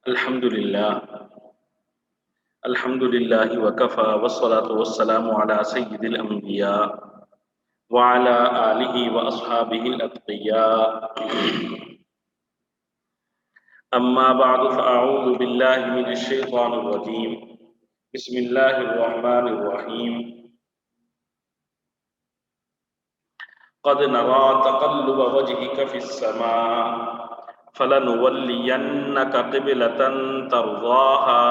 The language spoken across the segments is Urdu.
الحمد لله وكفى والصلاة والسلام على سيد الأنبياء وعلى آله وأصحابه الأتقياء. أما بعد فأعوذ بالله من الشيطان الرجيم. بسم الله الرحمن الرحيم. قد نرى تقلب وجهك في السماء فلنولينك قبلة ترضاها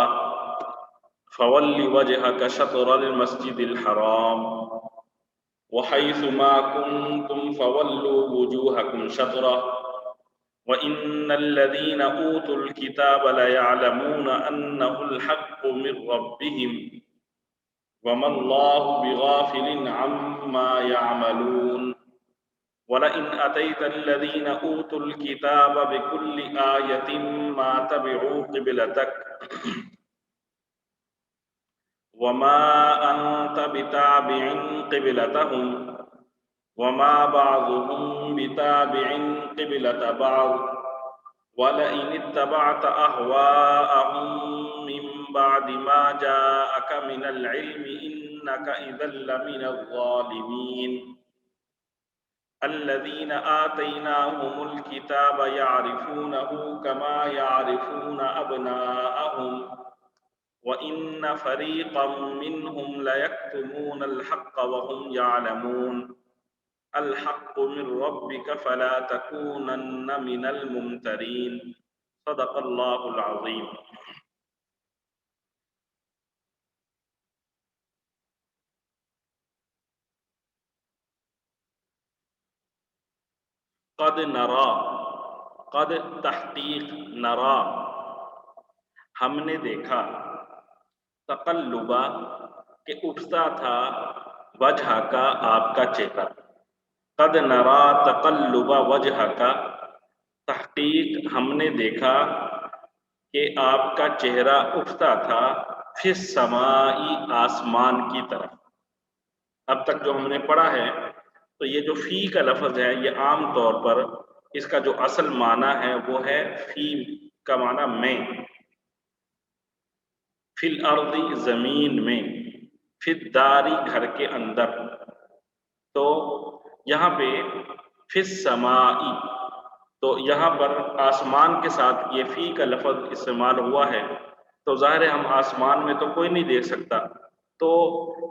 فول وجهك شطر المسجد الحرام وحيث ما كنتم فولوا وجوهكم شطره وإن الذين أوتوا الكتاب ليعلمون أنه الحق من ربهم وما الله بغافل عما يعملون ولئن أتيت الذين أوتوا الكتاب بكل آية ما تبعوا قبلتك وما أنت بتابع قبلتهم وما بعضهم بتابع قبلة بعض ولئن اتبعت أهواءهم من بعد ما جاءك من العلم إنك إذا لمن الظالمين الذين آتيناهم الكتاب يعرفونه كما يعرفون أبناءهم وَإِنَّ فَرِيقًا مِّنْهُمْ لَيَكْتُمُونَ الْحَقَّ وَهُمْ يَعْلَمُونَ الْحَقُّ مِنْ رَبِّكَ فَلَا تَكُونَنَّ مِنَ الْمُمْتَرِينَ. صدق اللہ العظیم. قد نرا، قد تحقیق، نرا ہم نے دیکھا، تقلبا کہ اٹھتا تھا، وجہ کا آپ کا چہرہ. قد نرا تقلب وجہ کا، تحقیق ہم نے دیکھا کہ آپ کا چہرہ اٹھتا تھا، فی السماء آسمان کی طرف. اب تک جو ہم نے پڑھا ہے تو یہ جو فی کا لفظ ہے یہ عام طور پر اس کا جو اصل معنی ہے وہ ہے فی کا معنی میں، فی الارض زمین میں، فی الداری گھر کے اندر. تو یہاں پہ فی السماء، تو یہاں پر آسمان کے ساتھ یہ فی کا لفظ استعمال ہوا ہے تو ظاہر ہے ہم آسمان میں تو کوئی نہیں دیکھ سکتا، تو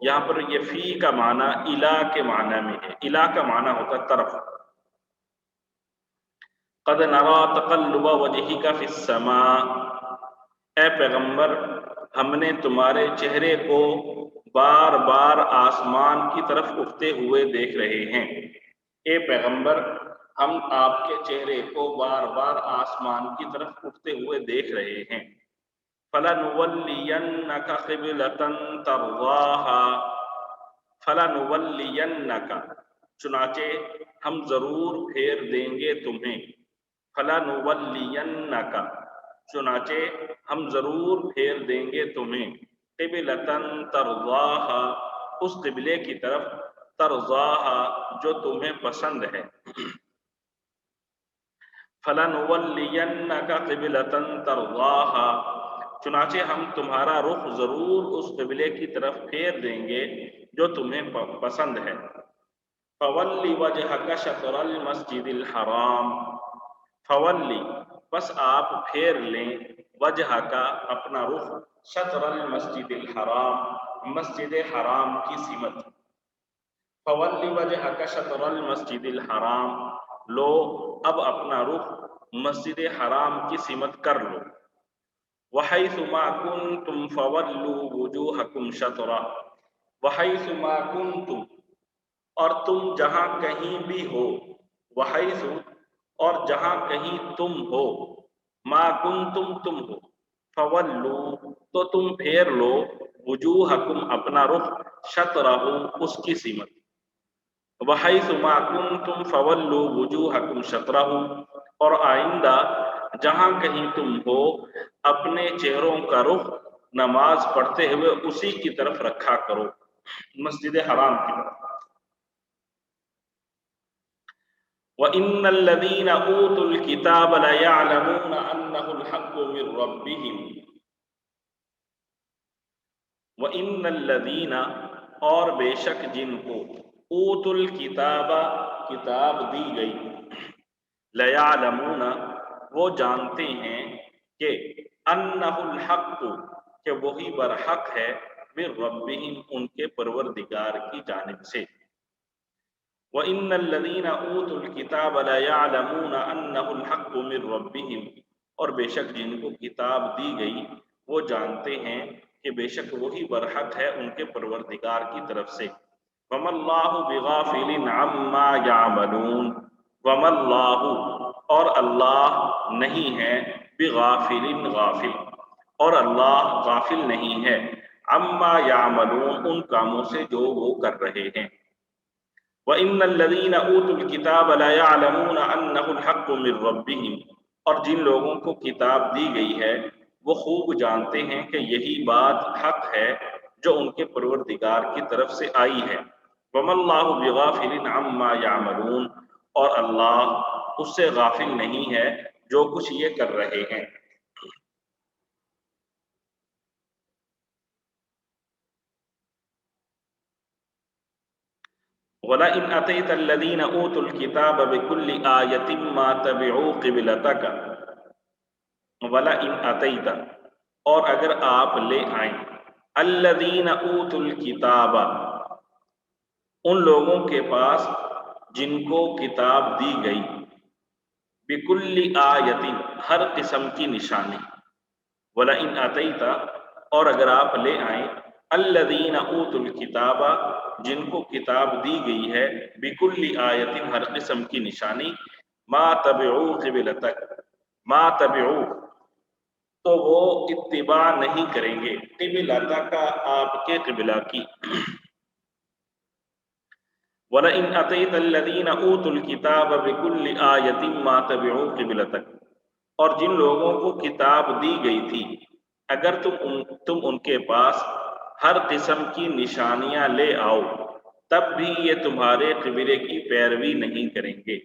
یہاں پر یہ فی کا معنی الہ کے معنی میں ہے. الہ کا معنی ہوتا طرف. قد نرا تقلب وجہک فی السماء، اے پیغمبر ہم نے تمہارے چہرے کو بار بار آسمان کی طرف اٹھتے ہوئے دیکھ رہے ہیں. اے پیغمبر ہم آپ کے چہرے کو بار بار آسمان کی طرف اٹھتے ہوئے دیکھ رہے ہیں. فَلَنُوَلِّيَنَّكَ قِبْلَةً تَرْضَاهَا، فَلَنُوَلِّيَنَّكَ چنانچہ ہم ضرور پھیر دیں گے تمہیں. فَلَنُوَلِّيَنَّكَ چنانچہ ہم ضرور پھیر دیں گے تمہیں. قِبْلَةً تَرْضَاهَا اس قبلے کی طرف، ترضاها جو تمہیں پسند ہے. فَلَنُوَلِّيَنَّكَ قِبْلَةً تَرْضَاهَا چنانچہ ہم تمہارا رخ ضرور اس قبلے کی طرف پھیر دیں گے جو تمہیں پسند ہے. فَوَلِّ وَجْهَكَ شَطْرَ الْمَسْجِدِ الْحَرَامِ فَوَلِّ بس آپ پھیر لیں، وجہ کا اپنا رخ، شطر المسجد الحرام مسجد حرام کی سمت. فَوَلِّ وَجْهَكَ شَطْرَ الْمَسْجِدِ الْحَرَامِ لو اب اپنا رخ مسجد حرام کی سمت کر لو. وَحَيْثُ مَا كُنْتُمْ فَوَلُّوا وُجُوهَكُمْ شَطْرَهُ وَحَيْثُ مَا كُنْتُمْ اور تم جہاں کہیں بھی ہو، وحیث اور جہاں کہیں تم ہو، ما کنتم تم ہو، فولو تو تم پھیر لو، وجوہکم اپنا رخ، شطرہ اس کی سمت. وحیث ما کنتم فولو وجوہکم شطرہ اور آئندہ جہاں کہیں تم ہو اپنے چہروں کا رخ نماز پڑھتے ہوئے اسی کی طرف رکھا کرو، مسجد حرام کی طرف. وَإِنَّ الَّذِينَ أُوتُوا الْكِتَابَ لَيَعْلَمُونَ أَنَّهُ الْحَقُّ مِنْ رَبِّهِمْ وَإِنَّ الَّذِينَ اور بے شک جن کو اوتوا الکتاب کتاب دی گئی لَيَعْلَمُونَ وہ جانتے ہیں کہ أَنَّهُ الْحَقُّ کہ وہی برحق ہے مِنْ رَبِّهِمْ ان کے پروردگار کی جانب سے وَإِنَّ الَّذِينَ أُوتُوا الْكِتَابَ لَيَعْلَمُونَ أَنَّهُ الْحَقُّ مِنْ رَبِّهِمْ اور بے شک جن کو کتاب دی گئی وہ جانتے ہیں کہ بے شک وہی برحق ہے ان کے پروردگار کی طرف سے وَمَا اللَّهُ بِغَافِلٍ عَمَّا يَعْمَلُونَ وَمَا اللَّهُ اور اللہ نہیں ہے بِغَافِلٍ غافل اور اللہ غافل نہیں ہے عَمَّا يَعْمَلُونَ ان کاموں سے جو وہ کر رہے ہیں وَإِنَّ الَّذِينَ أُوتُوا الْكِتَابَ لَيَعْلَمُونَ أَنَّهُ الْحَقُّ مِنْ رَبِّهِمْ اور جن لوگوں کو کتاب دی گئی ہے وہ خوب جانتے ہیں کہ یہی بات حق ہے جو ان کے پروردگار کی طرف سے آئی ہے وَمَا اللَّهُ بِغَافِلٍ عَمَّا يَعْمَلُونَ اور اللہ اس سے غافل نہیں ہے جو کچھ یہ کر رہے ہیں وَلَئِنْ أَتَيْتَ الَّذِينَ أُوتُوا الْكِتَابَ بِكُلِّ آيَةٍ مَا تَبِعُوا قِبْلَتَكَ وَلَئِنْ أَتَيْتَ اور اگر آپ لے آئیں الَّذِينَ أُوتُوا الْكِتَابَ ان لوگوں کے پاس جن کو کتاب دی گئی بِكُلِّ آيَةٍ ہر قسم کی نشانی وَلَئِنْ أَتَيْتَ اور اگر آپ لے آئیں الَّذِينَ أُوتُوا الْكِتَابَ جن کو کتاب دی گئی ہے بِكُلِّ آیَةٍ ہر قسم کی نشانی مَا تَبِعُوا قِبْلَتَكَ مَا تَبِعُوا تو وہ اتباع نہیں کریں گے قِبْلَتَكَ آپ کے قبلہ کی وَلَئِنْ أَتَيْتَ الَّذِينَ أُوتُوا الْكِتَابَ بِكُلِّ آيَةٍ مَا تَبِعُوا قِبْلَتَكَ اور جن لوگوں کو کتاب دی گئی تھی اگر تم ان کے پاس ہر قسم کی نشانیاں لے آؤ تب بھی یہ تمہارے قبلے کی پیروی نہیں کریں گے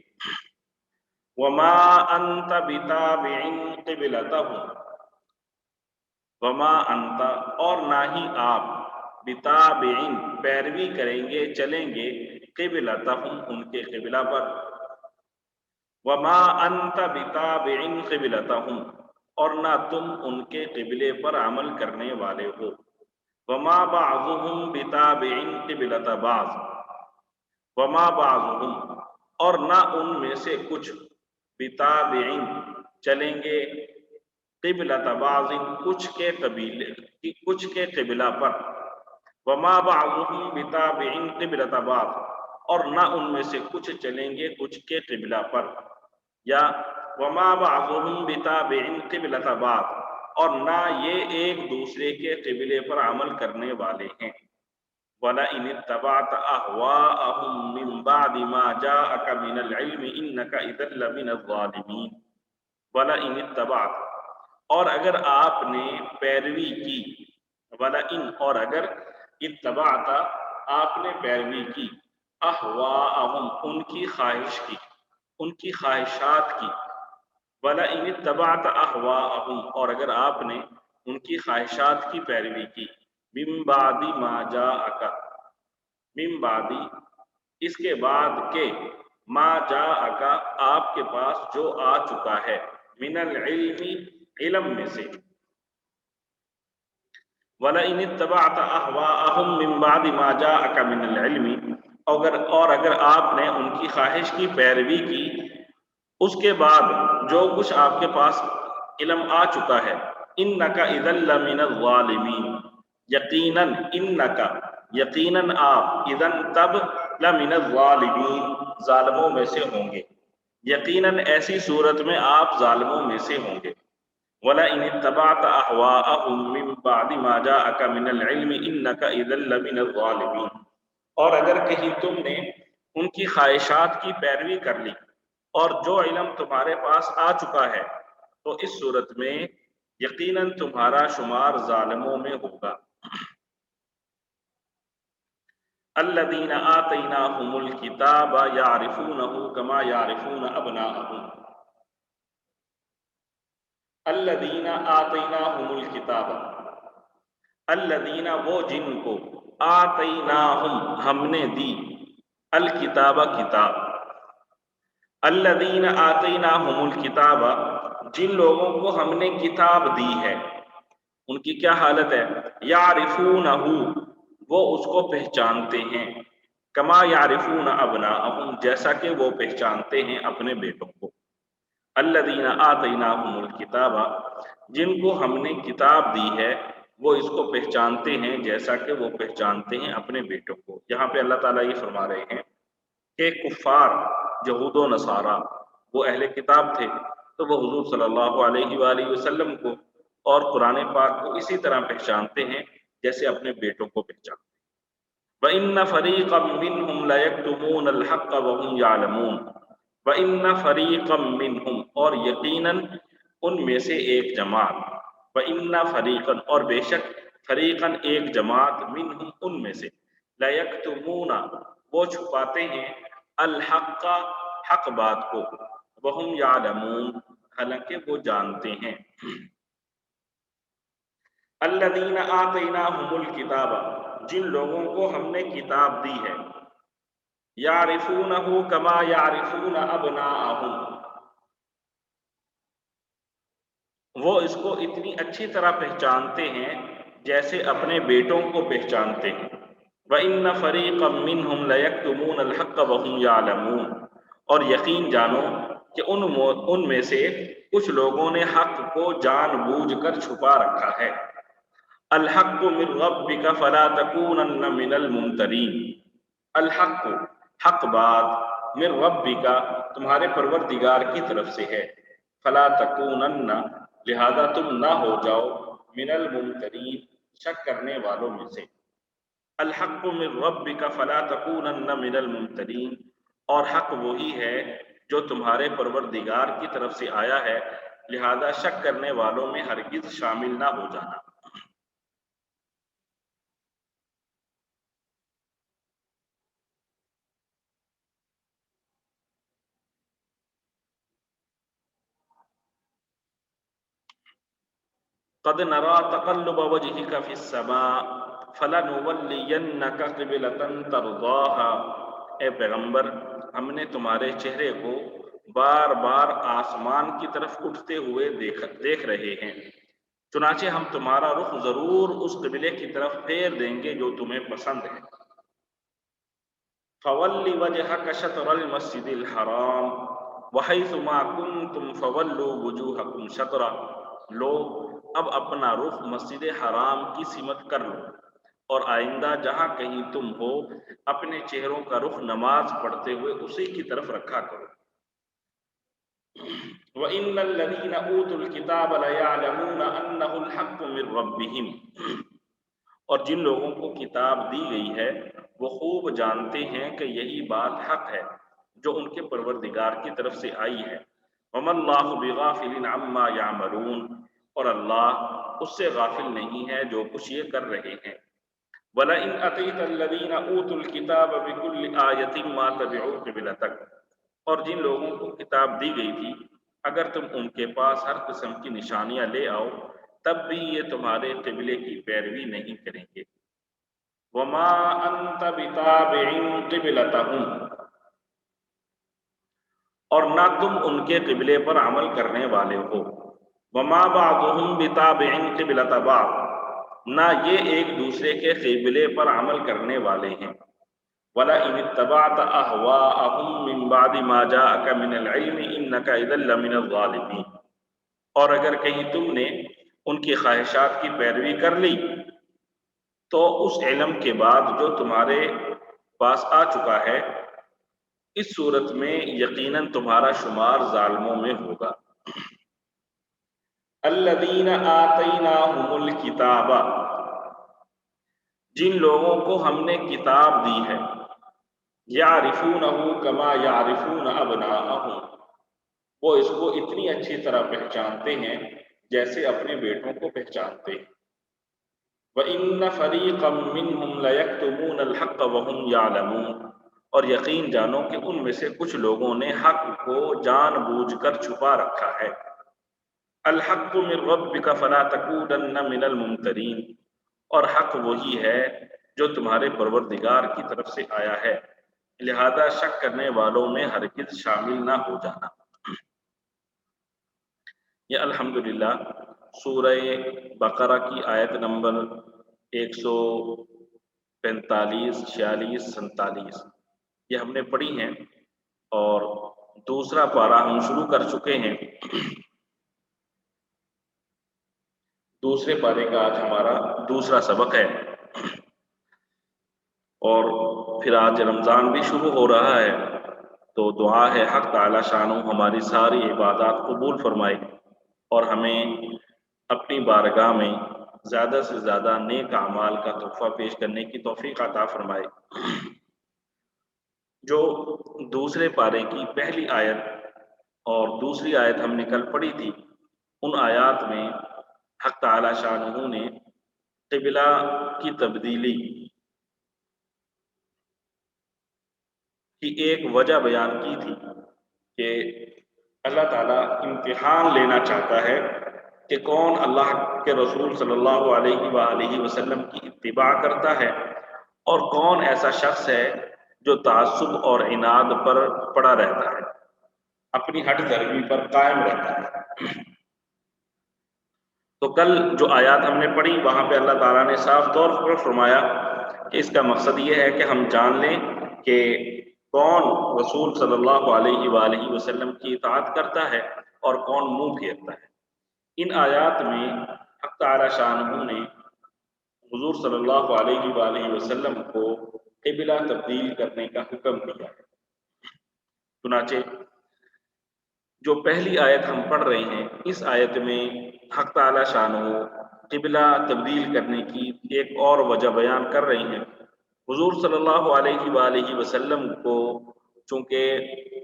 وَمَا أَنْتَ بِتَابِعٍ قِبْلَتَهُمْ وَمَا أَنْتَ اور نہ ہی آپ بِتَابِعٍ پیروی کریں گے چلیں گے قِبْلَتَهُمْ ان کے قبلہ پر وَمَا أَنْتَ بِتَابِعٍ قِبْلَتَهُمْ اور نہ تم ان کے قبلے پر عمل کرنے والے ہو وَمَا بَعْضُهُمْ بِتَابِعٍ قِبْلَةَ بَعْضٍ وَمَا بَعْضُهُمْ اور نہ ان میں سے کچھ بِتَابِعٍ چلیں گے قِبْلَةَ بَعْضٍ کچھ کے قبلہ پر وَمَا بَعْضُهُمْ بِتَابِعٍ قِبْلَةَ بَعْضٍ اور نہ ان میں سے کچھ چلیں گے کچھ کے قبلہ پر یا وَمَا بَعْضُهُمْ بِتَابِعٍ قِبْلَةَ بَعْضٍ اور نہ یہ ایک دوسرے کے قبلے پر عمل کرنے والے ہیں وَلَئِنِ اتَّبَعْتَ أَهْوَاءَهُمْ مِنْ بَعْدِ مَا جَاءَكَ مِنَ الْعِلْمِ إِنَّكَ إِذًا لَمِنَ الظَّالِمِينَ وَلَئِنِ اتَّبَعْتَ اور اگر آپ نے پیروی کی وَلَئِنْ اور اگر اتَّبَعْتَ آپ نے پیروی کی أَهْوَاءَهُمْ ان کی خواہش کی ان کی خواہشات کی وَلَئِنِ اتَّبَعْتَ أَهْوَاءَهُمْ اور اگر آپ نے ان کی خواہشات کی پیروی کی مِن بَعْدِ مَا جَاءَكَ مِن بَعْدِ اس کے بعد کہ ما جَاءَكَ آپ کے پاس جو آ چکا ہے من العلم علم میں سے وَلَئِنِ اتَّبَعْتَ أَهْوَاءَهُمْ مِن بَعْدِ مَا جَاءَكَ مِنَ الْعِلْمِ اور اگر آپ نے ان کی خواہش کی پیروی کی اس کے بعد جو کچھ آپ کے پاس علم آ چکا ہے اِنَّكَ إِذًا لَمِنَ الظَّالِمِينَ یقیناً اِنَّكَ یقیناً آپ اِذًا تب لَمِنَ الظَّالِمِينَ ظالموں میں سے ہوں گے یقیناً ایسی صورت میں آپ ظالموں میں سے ہوں گے وَلَئِنِ اتَّبَعْتَ أَهْوَاءَهُمْ مِن بَعْدِ مَا جَاءَكَ مِنَ الْعِلْمِ إِنَّكَ إِذًا لَمِنَ الظَّالِمِينَ اور اگر کہیں تم نے ان کی خواہشات کی پیروی کر لی اور جو علم تمہارے پاس آ چکا ہے تو اس صورت میں یقیناً تمہارا شمار ظالموں میں ہوگا الذین آتیناہم الکتاب یعرفونہ کما یعرفون ابناءہم، الذین آتیناہم الکتاب، الذین وہ جن کو، آتیناہم ہم نے دی، الکتاب کتاب، الذین آتیناہم الکتاب جن لوگوں کو ہم نے کتاب دی ہے، ان کی کیا حالت ہے؟ یعرفونہ وہ اس کو پہچانتے ہیں، کما یعرفون ابناءہم جیسا کہ وہ پہچانتے ہیں اپنے بیٹوں کو، الذین آتیناہم الکتاب جن کو ہم نے کتاب دی ہے وہ اس کو پہچانتے ہیں جیسا کہ وہ پہچانتے ہیں اپنے بیٹوں کو۔ یہاں پہ اللہ تعالیٰ یہ فرما رہے ہیں کہ کفار یہود و نصارہ وہ اہل کتاب تھے، تو وہ حضور صلی اللہ علیہ وآلہ وسلم کو اور قرآن پاک کو اسی طرح پہچانتے ہیں جیسے اپنے بیٹوں کو پہچانتے ہیں۔ وَإِنَّ فَرِيقًا مِّنْهُمْ لَيَكْتُمُونَ الْحَقَّ وَهُمْ يَعْلَمُونَ وَإِنَّ فَرِيقًا مِّنْهُمْ اور یقیناً ان میں سے ایک جماعت، وَإِنَّ فَرِيقًا اور بے شک فریقاً ایک جماعت، مِّنْهُمْ ان میں سے، لَيَكْتُمُونَ وہ چھپاتے ہیں، الحق حق بات کو، وَهُمْ يَعْلَمُونَ حالانکہ وہ جانتے ہیں۔ الذین آتیناہم الکتاب جن لوگوں کو ہم نے کتاب دی ہے، یعرفونہ کما یعرفون ابناءہم وہ اس کو اتنی اچھی طرح پہچانتے ہیں جیسے اپنے بیٹوں کو پہچانتے ہیں۔ وَإِنَّ فَرِيقًا مِّنْهُمْ لَيَكْتُمُونَ الْحَقَّ وَهُمْ يَعْلَمُونَ اور یقین جانو کہ ان میں سے کچھ لوگوں نے حق کو جان بوجھ کر چھپا رکھا ہے۔ الحق من ربک فلا تکونن من الممترین، الحق حق بات، من ربک تمہارے پروردگار کی طرف سے ہے، فلا تکونن لہذا تم نہ ہو جاؤ، من الممترین شک کرنے والوں میں سے۔ الحق من ربک فلا تکونن من الممترین اور حق وہی ہے جو تمہارے پروردگار کی طرف سے آیا ہے، لہذا شک کرنے والوں میں ہرگز شامل نہ ہو جانا۔ قد نرى تقلب وجهك في السماء فلنولينك قبلة ترضاها، اے پیغمبر ہم نے تمہارے چہرے کو بار بار آسمان کی طرف اٹھتے ہوئے دیکھ رہے ہیں، چنانچہ ہم تمہارا رخ ضرور اس قبلے کی طرف پھیر دیں گے جو تمہیں پسند ہے۔ فَوَلِّ وَجْهَكَ شَطْرَ الْمَسْجِدِ الْحَرَامِ وَحَيْثُ مَا كُنْتُمْ فَوَلُّوا وُجُوهَكُمْ شَطْرَهُ لوگ اب اپنا رخ مسجد حرام کی سمت کر لو، اور آئندہ جہاں کہیں تم ہو اپنے چہروں کا رخ نماز پڑھتے ہوئے اسی کی طرف رکھا کرو۔ وَإِنَّ الَّذِينَ أُوتُوا الْكِتَابَ لَيَعْلَمُونَ أَنَّهُ الْحَقُّ مِنْ رَبِّهِمْ اور جن لوگوں کو کتاب دی گئی ہے وہ خوب جانتے ہیں کہ یہی بات حق ہے جو ان کے پروردگار کی طرف سے آئی ہے۔ وَمَا اللَّهُ بِغَافِلٍ عَمَّا يَعْمَلُونَ اور اللہ اس سے غافل نہیں ہے جو کچھ یہ کر رہے ہیں۔ وَلَئِنْ أَتَيْتَ الَّذِينَ أُوتُوا الْكِتَابَ بِكُلِّ آيَةٍ مَا تَبِعُوا قِبْلَتَكَ اور جن لوگوں کو کتاب دی گئی تھی اگر تم ان کے پاس ہر قسم کی نشانیاں لے آؤ تب بھی یہ تمہارے قبلے کی پیروی نہیں کریں گے۔ وَمَا أَنْتَ بِتَابِعٍ قِبْلَتَهُمْ اور نہ تم ان کے قبلے پر عمل کرنے والے ہو۔ وَمَا بَعْضُهُمْ بِتَابِعٍ قِبْلَةَ بَعْضٍ نہ یہ ایک دوسرے کے قبلے پر عمل کرنے والے ہیں۔ وَلَئِنِ اتَّبَعْتَ أَهْوَاءَهُمْ مِنْ بَعْدِ مَا جَاءَكَ مِنَ الْعِلْمِ إِنَّكَ إِذًا لَّمِنَ الظَّالِمِينَ اور اگر کہیں تم نے ان کی خواہشات کی پیروی کر لی تو اس علم کے بعد جو تمہارے پاس آ چکا ہے، اس صورت میں یقیناً تمہارا شمار ظالموں میں ہوگا۔ الذین آتیناہم الکتاب جن لوگوں کو ہم نے کتاب دی ہے، یعرفونہ کما یعرفون ابناءہم وہ اس کو اتنی اچھی طرح پہچانتے ہیں جیسے اپنے بیٹوں کو پہچانتے ہیں۔ وَإِنَّ فَرِيقًا مِّنْهُمْ لَيَكْتُمُونَ الْحَقَّ وَهُمْ يَعْلَمُونَ، اور یقین جانو کہ ان میں سے کچھ لوگوں نے حق کو جان بوجھ کر چھپا رکھا ہے۔ الحق من ربک فلا تکونن من الممترین، اور حق وہی ہے جو تمہارے پروردگار کی طرف سے آیا ہے، لہذا شک کرنے والوں میں ہرگز شامل نہ ہو جانا۔ یہ الحمدللہ سورہ بقرہ کی آیت نمبر 145، 46، 47 یہ ہم نے پڑھی ہیں، اور دوسرا پارہ ہم شروع کر چکے ہیں۔ دوسرے پارے کا آج ہمارا دوسرا سبق ہے، اور پھر آج رمضان بھی شروع ہو رہا ہے، تو دعا ہے حق تعالی شانہ ہماری ساری عبادات قبول فرمائے اور ہمیں اپنی بارگاہ میں زیادہ سے زیادہ نیک اعمال کا تحفہ پیش کرنے کی توفیق عطا فرمائے۔ جو دوسرے پارے کی پہلی آیت اور دوسری آیت ہم نے کل پڑھی تھی، ان آیات میں حق تعالی شانہ نے قبلہ کی تبدیلی کی ایک وجہ بیان کی تھی کہ اللہ تعالیٰ امتحان لینا چاہتا ہے کہ کون اللہ کے رسول صلی اللہ علیہ وآلہ وسلم کی اتباع کرتا ہے اور کون ایسا شخص ہے جو تعصب اور عناد پر پڑا رہتا ہے، اپنی ہٹ دھرمی پر قائم رہتا ہے۔ تو کل جو آیات ہم نے پڑھی وہاں پہ اللہ تعالیٰ نے صاف طور پر فرمایا کہ اس کا مقصد یہ ہے کہ ہم جان لیں کہ کون رسول صلی اللہ علیہ وآلہ وسلم کی اطاعت کرتا ہے اور کون منہ پھیرتا ہے۔ ان آیات میں حق تعالی شانہ نے حضور صلی اللہ علیہ وآلہ وسلم کو قبلہ تبدیل کرنے کا حکم دیا ہے۔ چنانچہ جو پہلی آیت ہم پڑھ رہے ہیں، اس آیت میں حق تعالی شانہ قبلہ تبدیل کرنے کی ایک اور وجہ بیان کر رہے ہیں۔ حضور صلی اللہ علیہ وآلہ وسلم کو چونکہ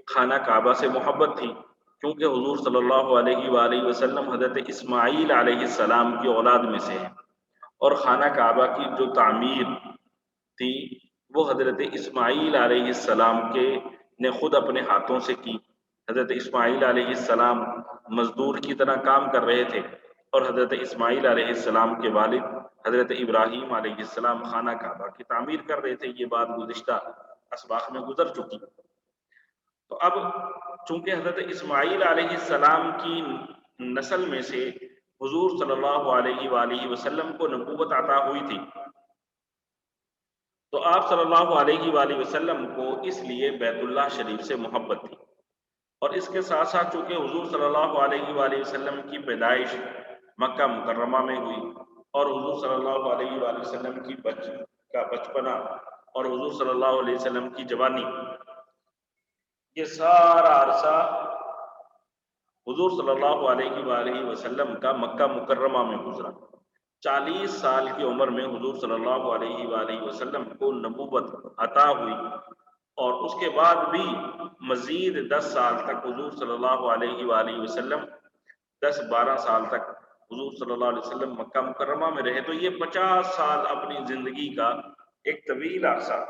خانہ کعبہ سے محبت تھی، کیونکہ حضور صلی اللہ علیہ وآلہ وسلم حضرت اسماعیل علیہ السلام کی اولاد میں سے ہیں، اور خانہ کعبہ کی جو تعمیر تھی وہ حضرت اسماعیل علیہ السلام کے نے خود اپنے ہاتھوں سے کی۔ حضرت اسماعیل علیہ السلام مزدور کی طرح کام کر رہے تھے، اور حضرت اسماعیل علیہ السلام کے والد حضرت ابراہیم علیہ السلام خانہ کعبہ کی تعمیر کر رہے تھے۔ یہ بات گزشتہ اسباق میں گزر چکی۔ تو اب چونکہ حضرت اسماعیل علیہ السلام کی نسل میں سے حضور صلی اللہ علیہ وآلہ وسلم کو نبوت عطا ہوئی تھی، تو آپ صلی اللہ علیہ وآلہ وسلم کو اس لیے بیت اللہ شریف سے محبت تھی، اور اس کے ساتھ ساتھ چونکہ حضور صلی اللہ علیہ وآلہ وسلم کی پیدائش مکہ مکرمہ میں ہوئی، اور حضور صلی اللہ علیہ وآلہ وسلم کی بچپنا اور حضور صلی اللہ علیہ وسلم کی جوانی، یہ سارا عرصہ حضور صلی اللہ علیہ وآلہ وسلم کا مکہ مکرمہ میں گزرا۔ 40 سال کی عمر میں حضور صلی اللہ علیہ وآلہ وسلم کو نبوت عطا ہوئی، اور اس کے بعد بھی مزید 10 سال تک حضور صلی اللہ علیہ وآلہ وسلم 10-12 سال تک حضور صلی اللہ علیہ وسلم مکہ مکرمہ میں رہے۔ تو یہ 50 سال اپنی زندگی کا ایک طویل عرصہ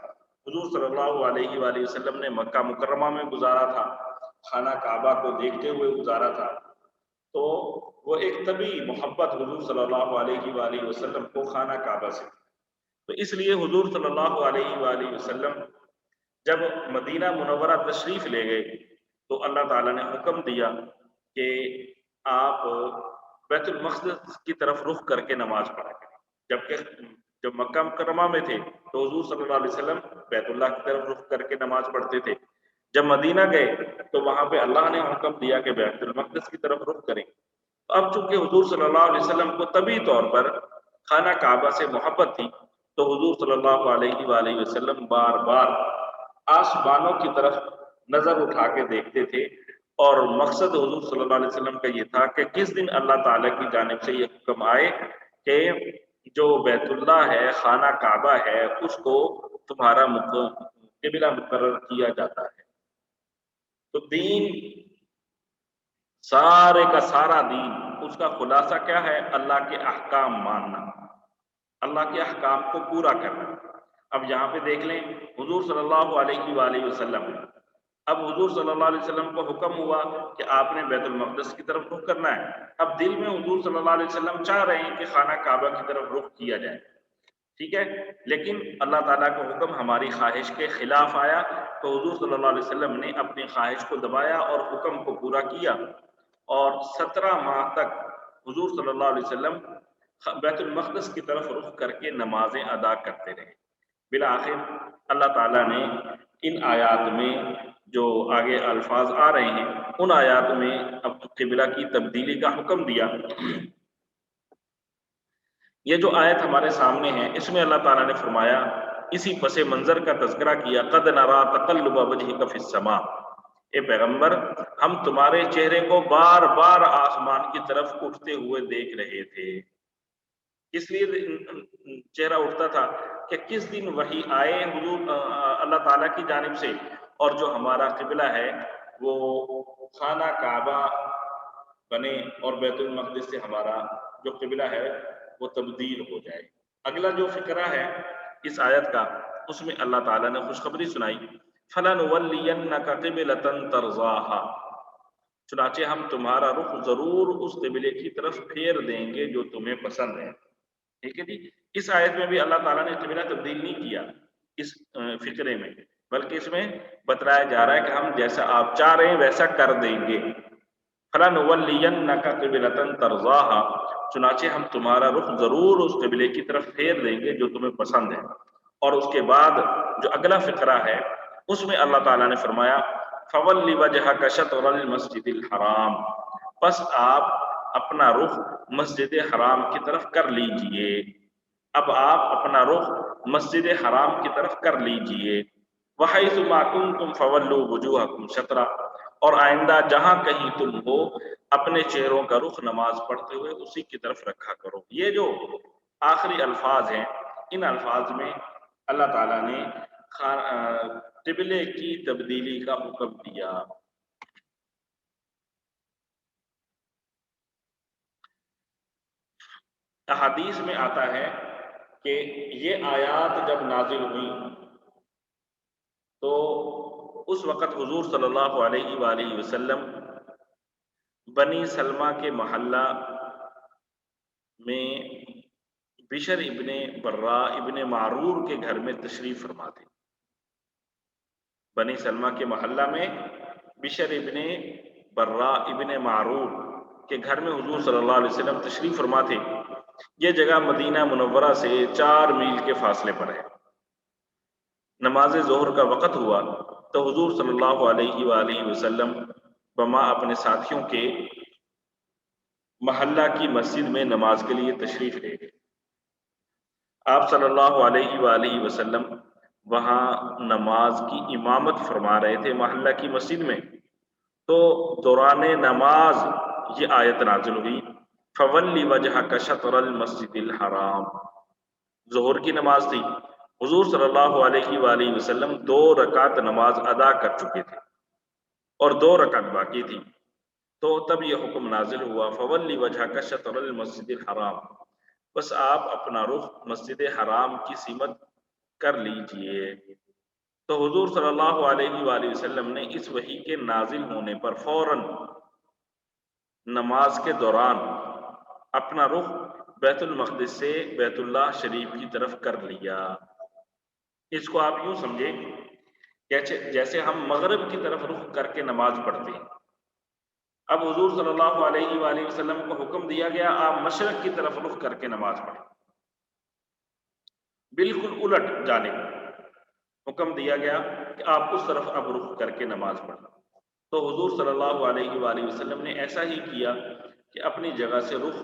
حضور صلی اللہ علیہ وآلہ وسلم نے مکہ مکرمہ میں گزارا تھا، خانہ کعبہ کو دیکھتے ہوئے گزارا تھا۔ تو وہ ایک طبی محبت حضور صلی اللہ علیہ وآلہ وسلم کو خانہ کعبہ سے، تو اس لیے حضور صلی اللہ علیہ وآلہ وسلم جب مدینہ منورہ تشریف لے گئے تو اللہ تعالیٰ نے حکم دیا کہ آپ بیت المقدس کی طرف رخ کر کے نماز پڑھا کریں، جبکہ جب مکہ مکرمہ میں تھے تو حضور صلی اللہ علیہ وسلم بیت اللہ کی طرف رخ کر کے نماز پڑھتے تھے۔ جب مدینہ گئے تو وہاں پہ اللہ نے حکم دیا کہ بیت المقدس کی طرف رخ کریں۔ اب چونکہ حضور صلی اللہ علیہ وسلم کو طبی طور پر خانہ کعبہ سے محبت تھی، تو حضور صلی اللہ علیہ وآلہ وسلم بار بار آسمانوں کی طرف نظر اٹھا کے دیکھتے تھے، اور مقصد حضور صلی اللہ علیہ وسلم کا یہ تھا کہ کس دن اللہ تعالیٰ کی جانب سے یہ حکم آئے کہ جو بیت اللہ ہے، خانہ کعبہ ہے، اس کو تمہارا قبلہ مقرر کیا جاتا ہے۔ تو دین، سارے کا سارا دین، اس کا خلاصہ کیا ہے؟ اللہ کے احکام ماننا، اللہ کے احکام کو پورا کرنا۔ اب یہاں پہ دیکھ لیں حضور صلی اللہ علیہ وآلہ وسلم، اب حضور صلی اللہ علیہ وسلم کو حکم ہوا کہ آپ نے بیت المقدس کی طرف رخ کرنا ہے۔ اب دل میں حضور صلی اللہ علیہ وسلم چاہ رہے ہیں کہ خانہ کعبہ کی طرف رخ کیا جائے، ٹھیک ہے، لیکن اللہ تعالیٰ کا حکم ہماری خواہش کے خلاف آیا، تو حضور صلی اللہ علیہ وسلم نے اپنی خواہش کو دبایا اور حکم کو پورا کیا، اور 17 ماہ تک حضور صلی اللہ علیہ وسلم بیت المقدس کی طرف رخ کر کے نمازیں ادا کرتے رہے۔ بالآخر اللہ تعالیٰ نے ان آیات میں جو آگے الفاظ آ رہے ہیں ان آیات میں اب قبلہ کی تبدیلی کا حکم دیا۔ یہ جو آیت ہمارے سامنے ہے اس میں اللہ تعالیٰ نے فرمایا، اسی پس منظر کا تذکرہ کیا، قد نرا تقلب وجہک فی السماء، اے پیغمبر ہم تمہارے چہرے کو بار بار آسمان کی طرف اٹھتے ہوئے دیکھ رہے تھے۔ اس لیے چہرہ اٹھتا تھا کہ کس دن وحی آئے حضور اللہ تعالیٰ کی جانب سے، اور جو ہمارا قبلہ ہے وہ خانہ کعبہ بنے اور بیت المقدس سے ہمارا جو قبلہ ہے وہ تبدیل ہو جائے۔ اگلا جو فقرہ ہے اس آیت کا، اس میں اللہ تعالیٰ نے خوشخبری سنائی، فَلَنُوَلِّيَنَّكَ قِبْلَةً تَرْضَاهَا، چنانچہ ہم تمہارا رخ ضرور اس قبلے کی طرف پھیر دیں گے جو تمہیں پسند ہے۔ ٹھیک ہے جی، اس آیت میں بھی اللہ تعالیٰ نے قبلہ تبدیل نہیں کیا اس فقرے میں، بلکہ اس میں بتلایا جا رہا ہے کہ ہم جیسا آپ چاہ رہے ہیں ویسا کر دیں گے۔ فَلَنُوَلِّيَنَّكَ قِبْلَةً تَرْضَاهَا، چنانچہ ہم تمہارا رخ ضرور اس قبلے کی طرف پھیر دیں گے جو تمہیں پسند ہے۔ اور اس کے بعد جو اگلا فقرہ ہے اس میں اللہ تعالیٰ نے فرمایا، فَوَلِّ وَجْهَكَ شَطْرَ الْمَسْجِدِ الْحَرَامِ، بس آپ اپنا رخ مسجد حرام کی طرف کر لیجئے۔ اب آپ اپنا رخ مسجد حرام کی طرف کر لیجئے۔ وَحَيْثُ مَا كُنْتُمْ فَوَلُّوا وُجُوهَكُمْ شَطْرَهُ، اور آئندہ جہاں کہیں تم ہو اپنے چہروں کا رخ نماز پڑھتے ہوئے اسی کی طرف رکھا کرو۔ یہ جو آخری الفاظ ہیں ان الفاظ میں اللہ تعالیٰ نے قبلے کی تبدیلی کا حکم دیا۔ احادیث میں آتا ہے کہ یہ آیات جب نازل ہوئی تو اس وقت حضور صلی اللہ علیہ وآلہ وسلم بنی سلمہ کے محلہ میں بشر ابن برا ابن معرور کے گھر میں تشریف فرما تھے۔ بنی سلمہ کے محلہ میں بشر ابن برا ابن معرور کے گھر میں حضور صلی اللہ علیہ وسلم تشریف فرما تھے۔ یہ جگہ مدینہ منورہ سے 4 میل کے فاصلے پر ہے۔ نماز ظہر کا وقت ہوا تو حضور صلی اللہ علیہ وآلہ وسلم بما اپنے ساتھیوں کے محلہ کی مسجد میں نماز کے لیے تشریف لے گئے۔ آپ صلی اللہ علیہ وآلہ وسلم وہاں نماز کی امامت فرما رہے تھے محلہ کی مسجد میں، تو دوران نماز یہ آیت نازل ہوئی، فَوَلِّ وَجْهَكَ شَطْرَ الْمَسْجِدِ الْحَرَامِ۔ ظہر کی نماز تھی، حضور صلی اللہ علیہ وآلہ وسلم 2 رکعت نماز ادا کر چکے تھے اور 2 رکعت باقی تھی، تو تب یہ حکم نازل ہوا، فَوَلِّ وَجْهَكَ شَطْرَ الْمَسْجِدِ الْحَرَامِ، بس آپ اپنا رخ مسجد حرام کی سمت کر لیجئے۔ تو حضور صلی اللہ علیہ وآلہ وسلم نے اس وحی کے نازل ہونے پر فوراً نماز کے دوران اپنا رخ بیت المقدس سے بیت اللہ شریف کی طرف کر لیا۔ اس کو آپ یوں سمجھیں جیسے ہم مغرب کی طرف رخ کر کے نماز پڑھتے ہیں، اب حضور صلی اللہ علیہ وآلہ وسلم کو حکم دیا گیا آپ مشرق کی طرف رخ کر کے نماز پڑھیں، بالکل الٹ جانب حکم دیا گیا کہ آپ اس طرف اب رخ کر کے نماز پڑھیں۔ تو حضور صلی اللہ علیہ وآلہ وسلم نے ایسا ہی کیا کہ اپنی جگہ سے رخ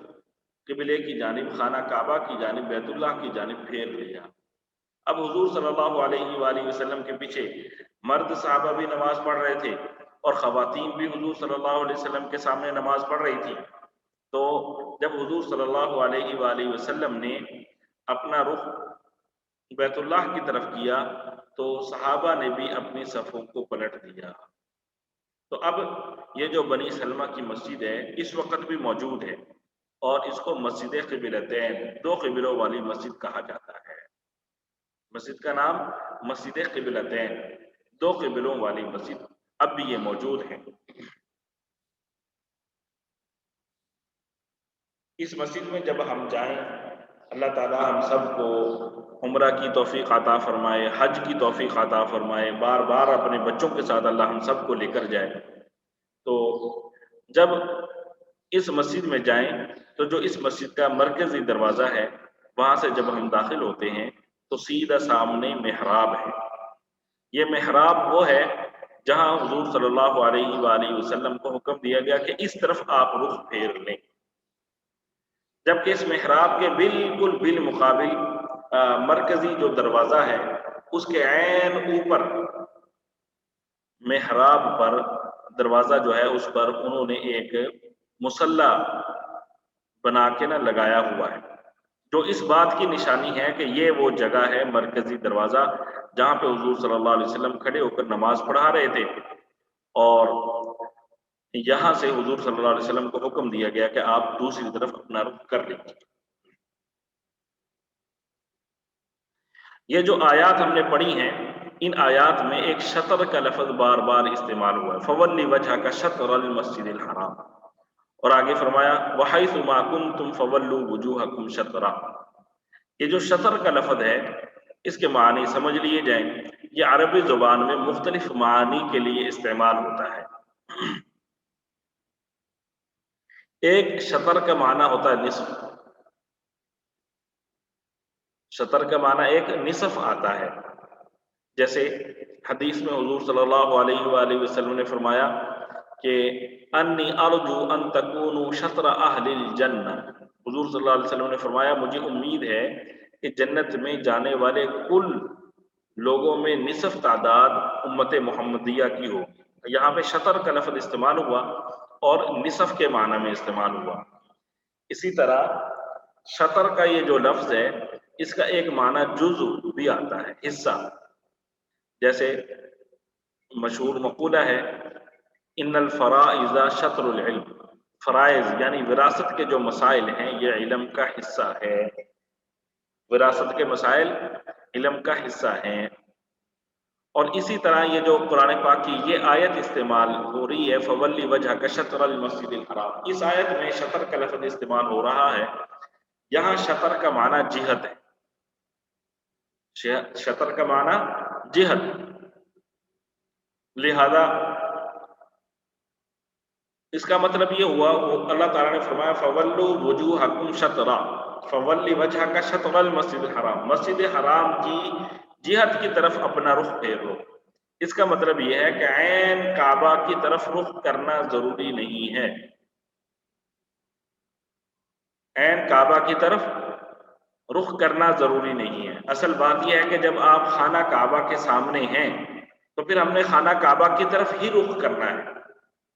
قبلے کی جانب خانہ کعبہ کی جانب بیت اللہ کی جانب پھیر لیا۔ اب حضور صلی اللہ علیہ وآلہ وسلم کے پیچھے مرد صحابہ بھی نماز پڑھ رہے تھے اور خواتین بھی حضور صلی اللہ علیہ وسلم کے سامنے نماز پڑھ رہی تھی۔ تو جب حضور صلی اللہ علیہ وآلہ وسلم نے اپنا رخ بیت اللہ کی طرف کیا تو صحابہ نے بھی اپنی صفوں کو پلٹ دیا۔ تو اب یہ جو بنی سلمہ کی مسجد ہے اس وقت بھی موجود ہے، اور اس کو مسجد قبلتین، دو قبلوں والی مسجد کہا جاتا ہے۔ مسجد کا نام مسجد قبلتین، دو قبلوں والی مسجد، اب بھی یہ موجود ہے۔ اس مسجد میں جب ہم جائیں، اللہ تعالیٰ ہم سب کو عمرہ کی توفیق عطا فرمائے، حج کی توفیق عطا فرمائے، بار بار اپنے بچوں کے ساتھ اللہ ہم سب کو لے کر جائے۔ تو جب اس مسجد میں جائیں تو جو اس مسجد کا مرکزی دروازہ ہے، وہاں سے جب ہم داخل ہوتے ہیں تو سیدھا سامنے محراب ہے۔ یہ محراب وہ ہے جہاں حضور صلی اللہ علیہ وآلہ وسلم کو حکم دیا گیا کہ اس طرف آپ رخ پھیر لیں، جبکہ اس محراب کے بالکل بالمقابل مرکزی جو دروازہ ہے، اس کے عین اوپر محراب پر دروازہ جو ہے اس پر انہوں نے ایک مصلی بنا کے لگایا ہوا ہے، جو اس بات کی نشانی ہے کہ یہ وہ جگہ ہے، مرکزی دروازہ، جہاں پہ حضور صلی اللہ علیہ وسلم کھڑے ہو کر نماز پڑھا رہے تھے، اور یہاں سے حضور صلی اللہ علیہ وسلم کو حکم دیا گیا کہ آپ دوسری طرف اپنا رخ کر لیجیے۔ یہ جو آیات ہم نے پڑھی ہیں، ان آیات میں ایک شطر کا لفظ بار بار استعمال ہوا ہے، فولی وجہ کا شطر المسجد الحرام، اور آگے فرمایا وحیث ما کنتم فولوا وجوہکم شطرا۔ یہ جو شطر کا لفظ ہے، اس کے معنی سمجھ لیے جائیں، یہ عربی زبان میں مختلف معانی کے لیے استعمال ہوتا ہے۔ ایک شطر کا معنی ہوتا ہے نصف، شطر کا معنی ایک نصف آتا ہے، جیسے حدیث میں حضور صلی اللہ علیہ وآلہ وسلم نے فرمایا کہ انی ارجو ان تکونوا شطر اہل الجنہ، حضور صلی اللہ علیہ وسلم نے فرمایا مجھے امید ہے کہ جنت میں جانے والے کل لوگوں میں نصف تعداد امت محمدیہ کی ہو۔ یہاں پہ شطر کا لفظ استعمال ہوا اور نصف کے معنی میں استعمال ہوا۔ اسی طرح شطر کا یہ جو لفظ ہے، اس کا ایک معنی جزء بھی آتا ہے، حصہ، جیسے مشہور مقولہ ہے ان الفرائض شطر العلم، فرائض یعنی وراثت کے جو مسائل ہیں یہ علم کا حصہ ہے، وراثت کے مسائل علم کا حصہ ہیں۔ اور اسی طرح یہ جو قرآن پاک کی یہ آیت استعمال ہو رہی ہے فولی وجہ کا شطر المسجد الحرام، اس آیت میں شطر کا لفظ استعمال ہو رہا ہے، یہاں شطر کا معنی جہت ہے، شطر کا معنی جہت، لہذا اس کا مطلب یہ ہوا، اللہ تعالیٰ نے فرمایا فَوَلُّوا وُجُوهَكُمْ شَطْرًا، فَوَلِّ وَجْهَكَ شَطْرَ الْمَسْجِدِ الْحَرَامِ، مسجد حرام کی جہت کی طرف اپنا رخ پھیر لو۔ اس کا مطلب یہ ہے کہ عین کعبہ کی طرف رخ کرنا ضروری نہیں ہے، عین کعبہ کی طرف رخ کرنا ضروری نہیں ہے۔ اصل بات یہ ہے کہ جب آپ خانہ کعبہ کے سامنے ہیں تو پھر ہم نے خانہ کعبہ کی طرف ہی رخ کرنا ہے،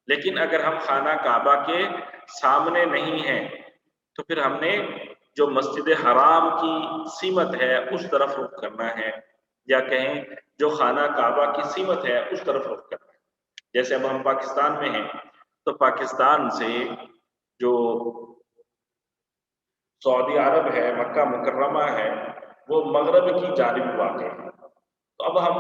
لیکن اگر ہم خانہ کعبہ کے سامنے نہیں ہیں تو پھر ہم نے جو مسجد حرام کی سمت ہے اس طرف رخ کرنا ہے، یا کہیں جو خانہ کعبہ کی سمت ہے اس طرف رخ کرنا ہے۔ جیسے اب ہم پاکستان میں ہیں تو پاکستان سے جو سعودی عرب ہے، مکہ مکرمہ ہے، وہ مغرب کی جانب واقع ہے، تو اب ہم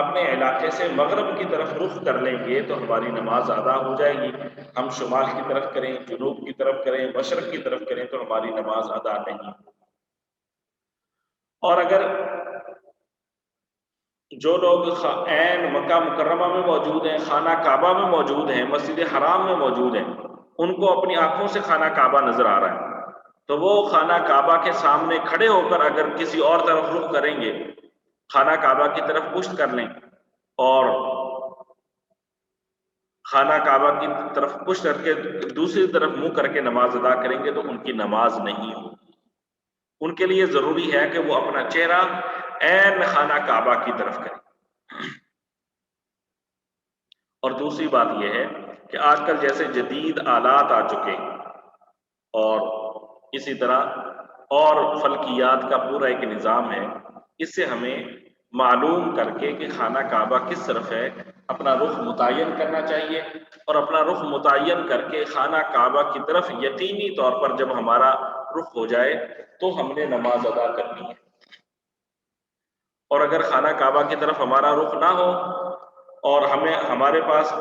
اپنے علاقے سے مغرب کی طرف رخ کر لیں گے تو ہماری نماز ادا ہو جائے گی۔ ہم شمال کی طرف کریں، جنوب کی طرف کریں، مشرق کی طرف کریں تو ہماری نماز ادا نہیں۔ اور اگر جو لوگ عین مکہ مکرمہ میں موجود ہیں، خانہ کعبہ میں موجود ہیں، مسجد حرام میں موجود ہیں، ان کو اپنی آنکھوں سے خانہ کعبہ نظر آ رہا ہے، تو وہ خانہ کعبہ کے سامنے کھڑے ہو کر اگر کسی اور طرف رخ کریں گے، خانہ کعبہ کی طرف پشت کر لیں اور خانہ کعبہ کی طرف پشت کر کے دوسری طرف منہ کر کے نماز ادا کریں گے تو ان کی نماز نہیں ہوگی۔ ان کے لیے ضروری ہے کہ وہ اپنا چہرہ عین خانہ کعبہ کی طرف کریں۔ اور دوسری بات یہ ہے کہ آج کل جیسے جدید آلات آ چکے اور اسی طرح اور فلکیات کا پورا ایک نظام ہے، اس سے ہمیں معلوم کر کے کہ خانہ کعبہ کس طرف ہے اپنا رخ متعین کرنا چاہیے، اور اپنا رخ متعین کر کے خانہ کعبہ کی طرف یقینی طور پر جب ہمارا رخ ہو جائے تو ہم نے نماز ادا کرنی ہے۔ اور اگر خانہ کعبہ کی طرف ہمارا رخ نہ ہو اور ہمارے پاس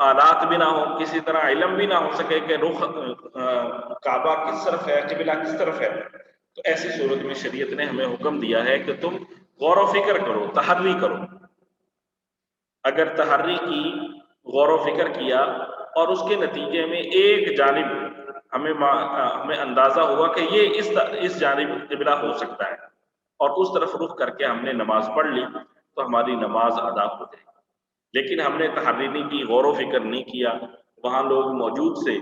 آلات بھی نہ ہو، کسی طرح علم بھی نہ ہو سکے کہ رخ کعبہ کس طرف ہے، قبلہ کس طرف ہے، تو ایسی صورت میں شریعت نے ہمیں حکم دیا ہے کہ تم غور و فکر کرو، تحری کرو۔ اگر تحری کی، غور و فکر کیا اور اس کے نتیجے میں ایک جانب ہمیں اندازہ ہوا کہ یہ اس جانب قبلہ ہو سکتا ہے اور اس طرف رخ کر کے ہم نے نماز پڑھ لی تو ہماری نماز ادا ہو جائے گی۔ لیکن ہم نے تحری نہیں کی، غور و فکر نہیں کیا، وہاں لوگ موجود سے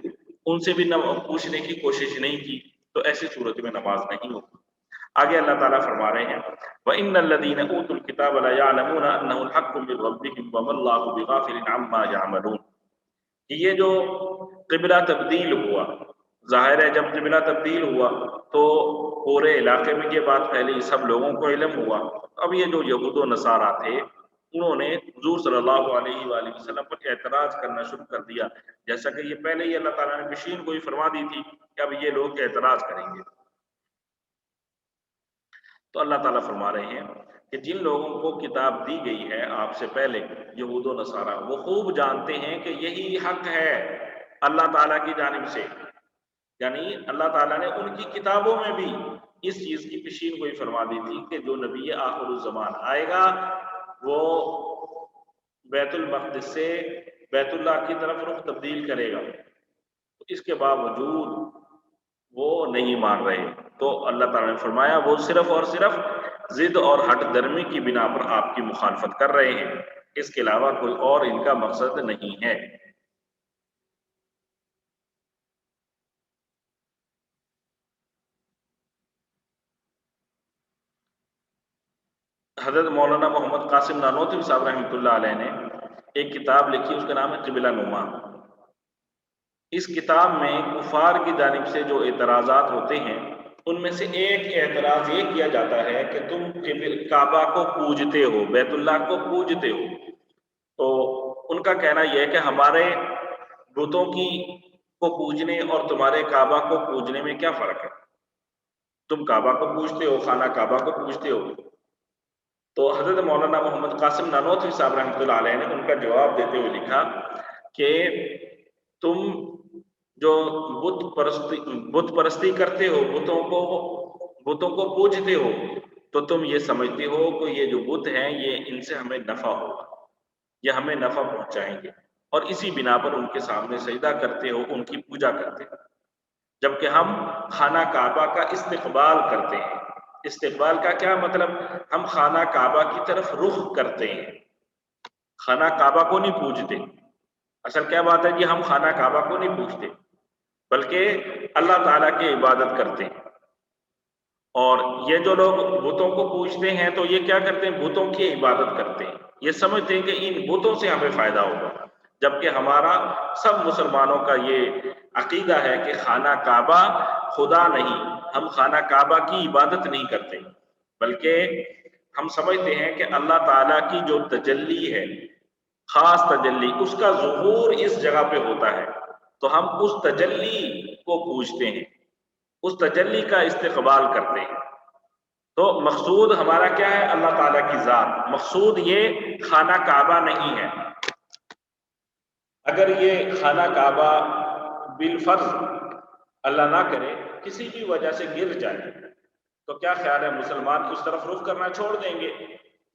ان سے بھی پوچھنے کی کوشش نہیں کی، تو ایسی صورت میں نماز نہیں ہوتی۔ آگے اللہ تعالیٰ فرما رہے ہیں وَإِنَّ الَّذِينَ أُوتُوا الْكِتَابَ لَيَعْلَمُونَ أَنَّهُ الْحَقُّ مِنْ رَبِّهِمْ وَمَا اللَّهُ بِغَافِلٍ عَمَّا يَعْمَلُونَ کہ یہ جو قبلہ تبدیل ہوا، ظاہر ہے جب قبلہ تبدیل ہوا تو پورے علاقے میں یہ بات پھیلی، سب لوگوں کو علم ہوا۔ اب یہ جو یہود و نصارہ تھے انہوں نے حضور صلی اللہ علیہ وآلہ وسلم پر اعتراض کرنا شروع کر دیا، جیسا کہ یہ پہلے ہی اللہ تعالیٰ نے پیشین کو ہی فرما دی تھی کہ اب یہ لوگ اعتراض کریں گے۔ تو اللہ تعالیٰ فرما رہے ہیں کہ جن لوگوں کو کتاب دی گئی ہے آپ سے پہلے، یہود و نصارہ، وہ خوب جانتے ہیں کہ یہی حق ہے اللہ تعالیٰ کی جانب سے، یعنی اللہ تعالیٰ نے ان کی کتابوں میں بھی اس چیز کی پیشین گوئی فرما دی تھی کہ جو نبی آخر الزمان آئے گا وہ بیت المقدس سے بیت اللہ کی طرف رخ تبدیل کرے گا، اس کے باوجود وہ نہیں مان رہے، تو اللہ تعالیٰ نے فرمایا وہ صرف اور صرف ضد اور ہٹ درمی کی بنا پر آپ کی مخالفت کر رہے ہیں، اس کے علاوہ کوئی اور ان کا مقصد نہیں ہے۔ حضرت مولانا محمد قاسم نانوتوی صاحب رحمۃ اللہ علیہ نے ایک کتاب لکھی، اس کا نام ہے قبلہ نما۔ اس کتاب میں کفار کی جانب سے جو اعتراضات ہوتے ہیں ان میں سے ایک اعتراض یہ کیا جاتا ہے کہ تم کعبہ کو پوجتے ہو، بیت اللہ کو پوجتے ہو، تو ان کا کہنا یہ ہے کہ ہمارے بتوں کو پوجنے اور تمہارے کعبہ کو پوجنے میں کیا فرق ہے؟ تم کعبہ کو پوجتے ہو، خانہ کعبہ کو پوجتے ہو۔ تو حضرت مولانا محمد قاسم نانوتوی صاحب رحمۃ اللہ علیہ نے ان کا جواب دیتے ہوئے لکھا کہ تم جو بت پرستی کرتے ہو، بتوں کو پوجتے ہو، تو تم یہ سمجھتے ہو کہ یہ جو بت ہیں یہ ان سے ہمیں نفع ہوگا، یہ ہمیں نفع پہنچائیں گے، اور اسی بنا پر ان کے سامنے سجدہ کرتے ہو، ان کی پوجا کرتے ہو، جبکہ ہم خانہ کعبہ کا استقبال کرتے ہیں۔ استقبال کا کیا مطلب؟ ہم خانہ کعبہ کی طرف رخ کرتے ہیں، خانہ کعبہ کو نہیں پوجتے۔ اصل کیا بات ہے کہ ہم خانہ کعبہ کو نہیں پوجتے بلکہ اللہ تعالیٰ کی عبادت کرتے ہیں۔ اور یہ جو لوگ بتوں کو پوجتے ہیں تو یہ کیا کرتے ہیں؟ بتوں کی عبادت کرتے ہیں، یہ سمجھتے ہیں کہ ان بتوں سے ہمیں فائدہ ہوگا، جبکہ ہمارا سب مسلمانوں کا یہ عقیدہ ہے کہ خانہ کعبہ خدا نہیں، ہم خانہ کعبہ کی عبادت نہیں کرتے، بلکہ ہم سمجھتے ہیں کہ اللہ تعالیٰ کی جو تجلی ہے، خاص تجلی، اس کا ظہور اس جگہ پہ ہوتا ہے، تو ہم اس تجلی کو پوجتے ہیں، اس تجلی کا استقبال کرتے ہیں۔ تو مقصود ہمارا کیا ہے؟ اللہ تعالیٰ کی ذات، مقصود یہ خانہ کعبہ نہیں ہے۔ اگر یہ خانہ کعبہ بالفرض اللہ نہ کرے کسی بھی وجہ سے گر جائے تو کیا خیال ہے مسلمان اس طرف رخ کرنا چھوڑ دیں گے؟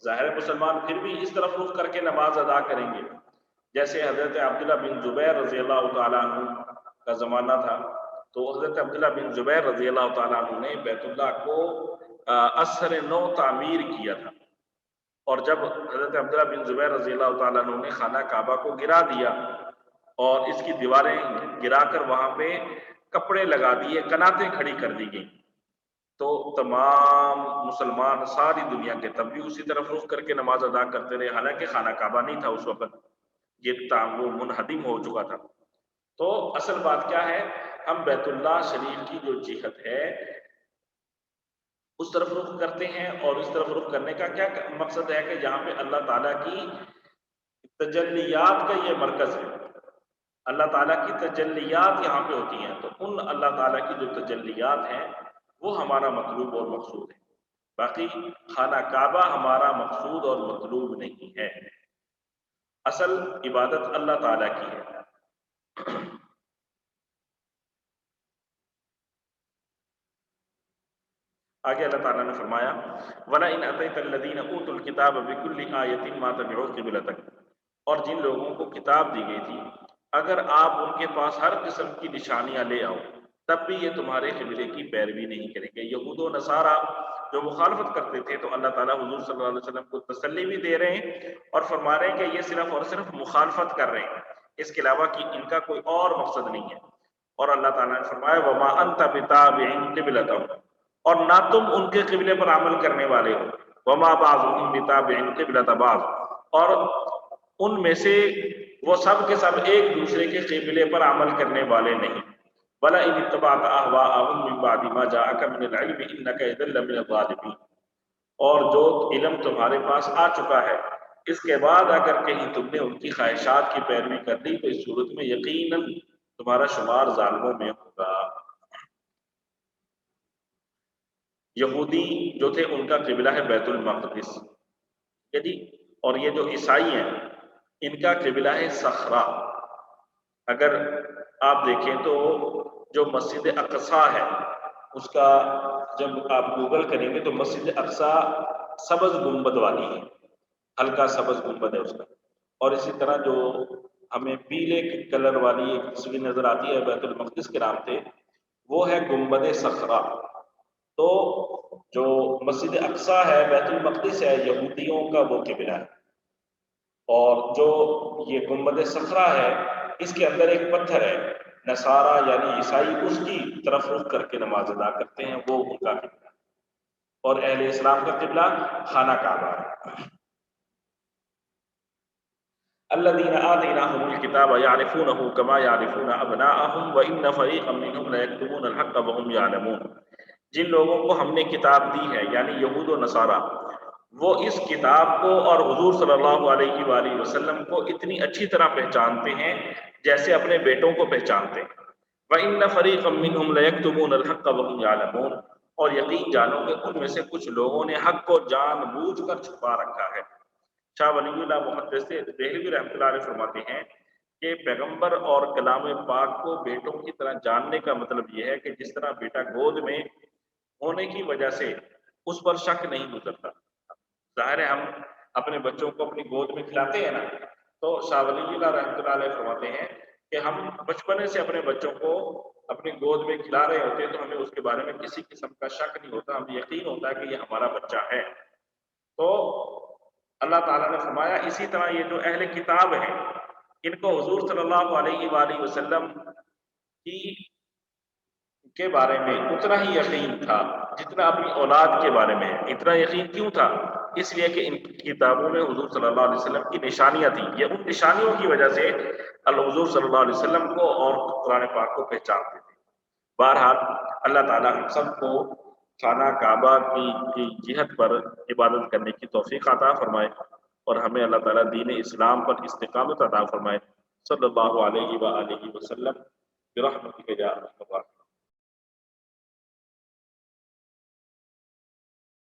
ظاہر مسلمان پھر بھی اس طرف رخ کر کے نماز ادا کریں گے۔ جیسے حضرت عبداللہ بن زبیر رضی اللہ تعالیٰ عنہ کا زمانہ تھا، تو حضرت عبداللہ بن زبیر رضی اللہ تعالیٰ عنہ نے بیت اللہ کو اثر نو تعمیر کیا تھا، اور جب حضرت عبداللہ بن زبیر رضی اللہ تعالیٰ عنہ نے خانہ کعبہ کو گرا دیا اور اس کی دیواریں گرا کر وہاں پہ کپڑے لگا دیے، کناتیں کھڑی کر دی گئی، تو تمام مسلمان ساری دنیا کے تب بھی اسی طرف رخ کر کے نماز ادا کرتے رہے، حالانکہ خانہ کعبہ نہیں تھا اس وقت، یہ وہ منہدم ہو چکا تھا۔ تو اصل بات کیا ہے؟ ہم بیت اللہ شریف کی جو جہت ہے اس طرف رخ کرتے ہیں، اور اس طرف رخ کرنے کا کیا مقصد ہے کہ جہاں پہ اللہ تعالیٰ کی تجلیات کا یہ مرکز ہے، اللہ تعالیٰ کی تجلیات یہاں پہ ہوتی ہیں، تو ان اللہ تعالیٰ کی جو تجلیات ہیں وہ ہمارا مطلوب اور مقصود ہے، باقی خانہ کعبہ ہمارا مقصود اور مطلوب نہیں ہے، اصل عبادت اللہ تعالیٰ کی ہے۔ آگے اللہ تعالیٰ نے فرمایا وَلَئِنْ أَتَيْتَ الَّذِينَ أُوتُوا الْكِتَابَ بِكُلِّ آيَةٍ مَا تَبِعُوا قِبْلَتَكَ، اور جن لوگوں کو کتاب دی گئی تھی اگر آپ ان کے پاس ہر قسم کی نشانیاں لے آؤ تب بھی یہ تمہارے قبلے کی پیروی نہیں کریں گے۔ یہود و نصارہ جو مخالفت کرتے تھے تو اللہ تعالیٰ حضور صلی اللہ علیہ وسلم کو تسلی بھی دے رہے ہیں اور فرما رہے ہیں کہ یہ صرف اور صرف مخالفت کر رہے ہیں، اس کے علاوہ کہ ان کا کوئی اور مقصد نہیں ہے۔ اور اللہ تعالیٰ نے فرمایا وَمَا أَنْتَ بِتَابِعٍ قِبْلَتَهُمْ، اور نہ تم ان کے قبلے پر عمل کرنے والے ہو، وَمَا بَعْضُهُمْ بِتَابِعٍ قِبْلَةَ بَعْضٍ، اور ان میں سے وہ سب کے سب ایک دوسرے کے قبلے پر عمل کرنے والے نہیں۔ وَلَئِنِ اتَّبَعْتَ أَهْوَاءَهُمْ مِنْ بَعْدِ مَا جَاءَكَ مِنَ الْعِلْمِ إِنَّكَ إِذًا لَّمِنَ الظَّالِمِينَ، اور جو علم تمہارے پاس آ چکا ہے اس کے بعد اگر کہیں تم نے ان کی خواہشات کی پیروی کر لی تو اس صورت میں یقیناً تمہارا شمار ظالموں میں ہوگا۔ یہودی جو تھے ان کا قبلہ ہے بیت المقدس، ٹھیک ہے جی، اور یہ جو عیسائی ہیں ان کا قبلہ ہے صخرہ۔ اگر آپ دیکھیں تو جو مسجد اقصیٰ ہے اس کا جب آپ گوگل کریں گے تو مسجد اقصیٰ سبز گنبد والی ہے، ہلکا سبز گنبد ہے اس کا، اور اسی طرح جو ہمیں پیلے کلر والی ایک تصویر نظر آتی ہے بیت المقدس کے نام سے، وہ ہے گنبد صخرہ۔ تو جو مسجد اقصیٰ ہے بیت المقدس ہے یہودیوں کا وہ قبلہ ہے، اور جو یہ گنبد صخرہ ہے اس کے اندر ایک پتھر ہے، نصارہ یعنی عیسائی اس کی طرف رخ کر کے نماز ادا کرتے ہیں، وہ ان کا قبلہ ہے، اور اہل اسلام کا قبلہ خانہ کعبہ ہے۔ الذین آتیناہم الکتاب یعرفونہ کما یعرفون ابناءہم وان فریقا منہم لیکتمون الحق وہم یعلمون، جن لوگوں کو ہم نے کتاب دی ہے یعنی یہود و نصارہ، وہ اس کتاب کو اور حضور صلی اللہ علیہ وآلہ وسلم کو اتنی اچھی طرح پہچانتے ہیں جیسے اپنے بیٹوں کو پہچانتے ہیں۔ وَإِنَّ فَرِيقًا مِّنْهُمْ لَيَكْتُمُونَ الْحَقَّ وَهُمْ يَعْلَمُونَ، اور یقین جانو کہ ان میں سے کچھ لوگوں نے حق کو جان بوجھ کر چھپا رکھا ہے۔ شاہ ولی اللہ محدث دہلوی رحمۃ اللہ علیہ فرماتے ہیں کہ پیغمبر اور کلام پاک کو بیٹوں کی طرح جاننے کا مطلب یہ ہے کہ جس طرح بیٹا گود میں ہونے کی وجہ سے اس پر شک نہیں گزرتا، ظاہر ہے ہم اپنے بچوں کو اپنی گود میں کھلاتے ہیں نا، تو شاہ ولی اللہ رحمۃ اللہ علیہ فرماتے ہیں کہ ہم بچپنے سے اپنے بچوں کو اپنی گود میں کھلا رہے ہوتے ہیں تو ہمیں اس کے بارے میں کسی قسم کا شک نہیں ہوتا، ہمیں یقین ہوتا ہے کہ یہ ہمارا بچہ ہے۔ تو اللہ تعالیٰ نے فرمایا اسی طرح یہ جو اہل کتاب ہیں ان کو حضور صلی اللہ علیہ وآلہ وسلم کے بارے میں اتنا ہی یقین تھا جتنا اپنی اولاد کے بارے میں۔ اتنا یقین کیوں تھا؟ اس لیے کہ ان کتابوں میں حضور صلی اللہ علیہ وسلم کی نشانیاں تھیں، یہ ان نشانیوں کی وجہ سے حضور صلی اللہ علیہ وسلم کو اور قرآن پاک کو پہچانتے تھے۔ بہرحال اللہ تعالیٰ ہم سب کو خانہ کعبہ کی جہت پر عبادت کرنے کی توفیق عطا فرمائے، اور ہمیں اللہ تعالیٰ دین اسلام پر استقامت عطا فرمائے۔ صلی اللہ علیہ وآلہ وسلم برحمتک یا ارحم الراحمین۔